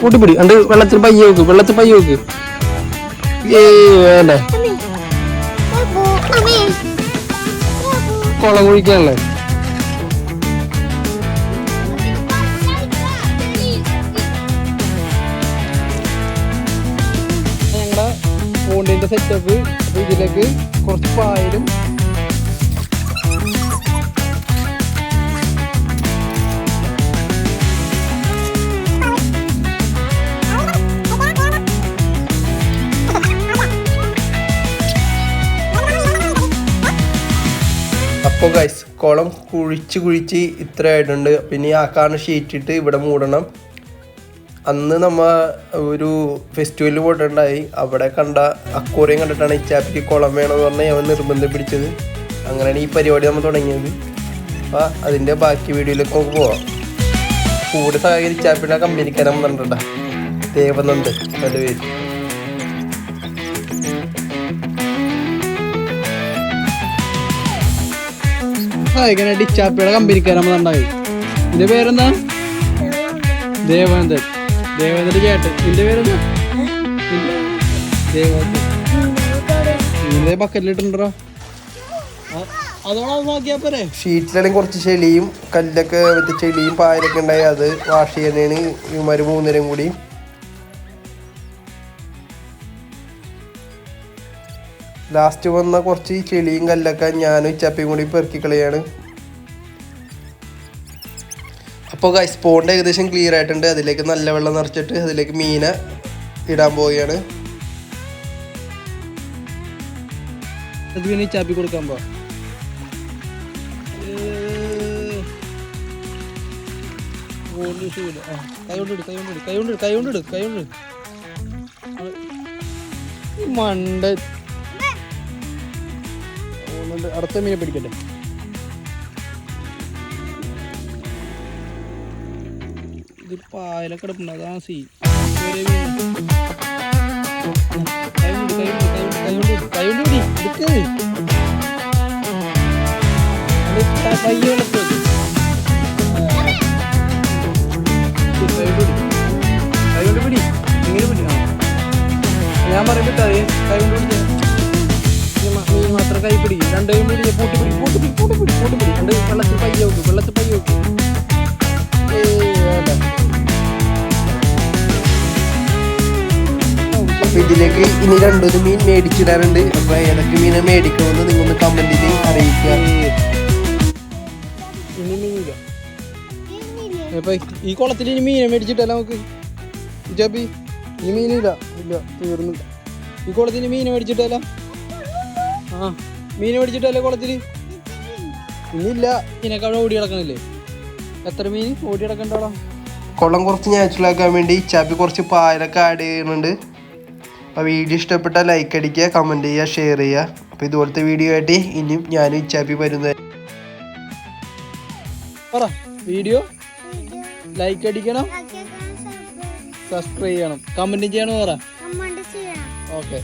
കൂട്ടിപ്പിടി അണ്ട് വെള്ളത്തിൽ പയ്യ വെക്ക് വേണ്ട കുളം കുഴിക്കാനല്ലേ ഞങ്ങളുടെ ഫോണിന്റെ സെറ്റപ്പ്. അപ്പൊ ഇതിലേക്ക് കുറച്ച് പായലും അപ്പോൾ ഗൈസ് കുളം കുഴിച്ച് ഇത്രയായിട്ടുണ്ട്. പിന്നെ ആ കാണുന്ന ഷീറ്റിട്ട് ഇവിടെ മൂടണം. അന്ന് നമ്മ ഒരു ഫെസ്റ്റിവലിൽ പോയിട്ടുണ്ടായി. അവിടെ കണ്ട അക്വേറിയം കണ്ടിട്ടാണ് ഇച്ചാപ്പിക്ക് കുളം വേണമെന്ന് പറഞ്ഞാൽ അവൻ നിർബന്ധം പിടിച്ചത്. അങ്ങനെയാണ് ഈ പരിപാടി നമ്മൾ തുടങ്ങിയത്. അപ്പോൾ അതിൻ്റെ ബാക്കി വീഡിയോയിലേക്ക് നമുക്ക് പോവാം. കൂടെ സഹകരിച്ച ഇച്ചാപ്പിയുടെ കമ്പനിക്കാരൻ വന്നിട്ടുണ്ടാ ദേവനന്ദ് എൻ്റെ പേര്. ഇച്ചാപ്പിയുടെ കമ്പനിക്കാരണ്ടായി. നിന്റെ പേരെന്താ? ദേവേന്ദ്രൻ. ദേവേന്ദ്രൻ ചേട്ടൻ. നിന്റെ പേരെന്താ? ദേവേന്ദ്രൻ ബക്കറ്റിലിട്ടുണ്ടോ? അതോടെ നോക്കിയാ പോരെ. ഷീറ്റിലാണെങ്കിൽ കുറച്ച് ചെളിയും കല്ലൊക്കെ മറ്റേ ചെളിയും പായലൊക്കെ ഉണ്ടായി. അത് വാഷ് ചെയ്യാനാണ് ഇവന്മാർ 3 നേരം കൂടി. ലാസ്റ്റ് വന്ന കുറച്ച് ചെളിയും കല്ലൊക്കെ ഞാനും ഇച്ചാപ്പിയും കൂടി പെറുക്കി കളയാണ്. അപ്പോൾ ഗൈസ് പോണ്ട് ഏകദേശം ക്ലിയർ ആയിട്ടുണ്ട്. അതിലേക്ക് നല്ല വെള്ളം നിറച്ചിട്ട് അതിലേക്ക് മീനെ ഇടാൻ പോവുകയാണ്. അത് പിന്നെ ഇച്ചാപ്പി കൊടുക്കാൻ പോവാ. മണ്ട അടുത്ത മീനെ പിടിക്കട്ടെ. ഇത് പായലൊക്കെ കിടപ്പുണ്ട്. അതാണ് സീ. ഞാൻ പറയുമ്പോ കൈ കൊണ്ട് മാത്രം കൈ പിടിക്കും. 2 കൈ പിടി. പൂട്ടിപ്പിടി. രണ്ട് വെള്ളത്തിൽ പയ്യ വെക്ക്. അപ്പൊ ഇതിലേക്ക് ഇനി 2 മീൻ മേടിച്ചിടാറുണ്ട്. അപ്പൊ ഏതൊക്കെ മീനെ മേടിക്കണമെന്ന് നിങ്ങളൊന്ന് കമന്റിൽ അറിയിക്കുക. ഇനി മീനില്ല. അപ്പൊ ഈ കുളത്തിൽ ഇനി മീനെ മേടിച്ചിട്ടല്ല നമുക്ക്. ഇജാബി ഇനി മീനില്ല. ഇല്ല, തീർന്നില്ല. ഈ കുളത്തിൽ മീനെ മേടിച്ചിട്ടല്ല. മീൻ മേടിച്ചിട്ടല്ലേ കുളത്തിൽ? ഇന്നില്ല. മീനൊക്കെ അവിടെ ഓടി കിടക്കണില്ലേ? എത്ര മീൻ ഓടി കിടക്കണ്ടോടാ. കുളം കുറച്ച് നാച്ചുറൽ ആക്കാൻ വേണ്ടി ചാപ്പി കുറച്ച് പായലൊക്കെ ആഡ് ചെയ്യുന്നുണ്ട്. അപ്പോൾ വീഡിയോ ഇഷ്ടപ്പെട്ടാൽ ലൈക്ക് അടിക്കുക, കമൻറ്റ് ചെയ്യുക, ഷെയർ ചെയ്യുക. അപ്പോൾ ഇതുപോലത്തെ വീഡിയോ ആയിട്ട് ഇനിയും ഞാനും ഇച്ചാപ്പി വരുന്നത്. വീഡിയോ ലൈക്ക് അടിക്കണം, സബ്സ്ക്രൈബ് ചെയ്യണം, കമൻറ്റ് ചെയ്യണം. ഓക്കെ.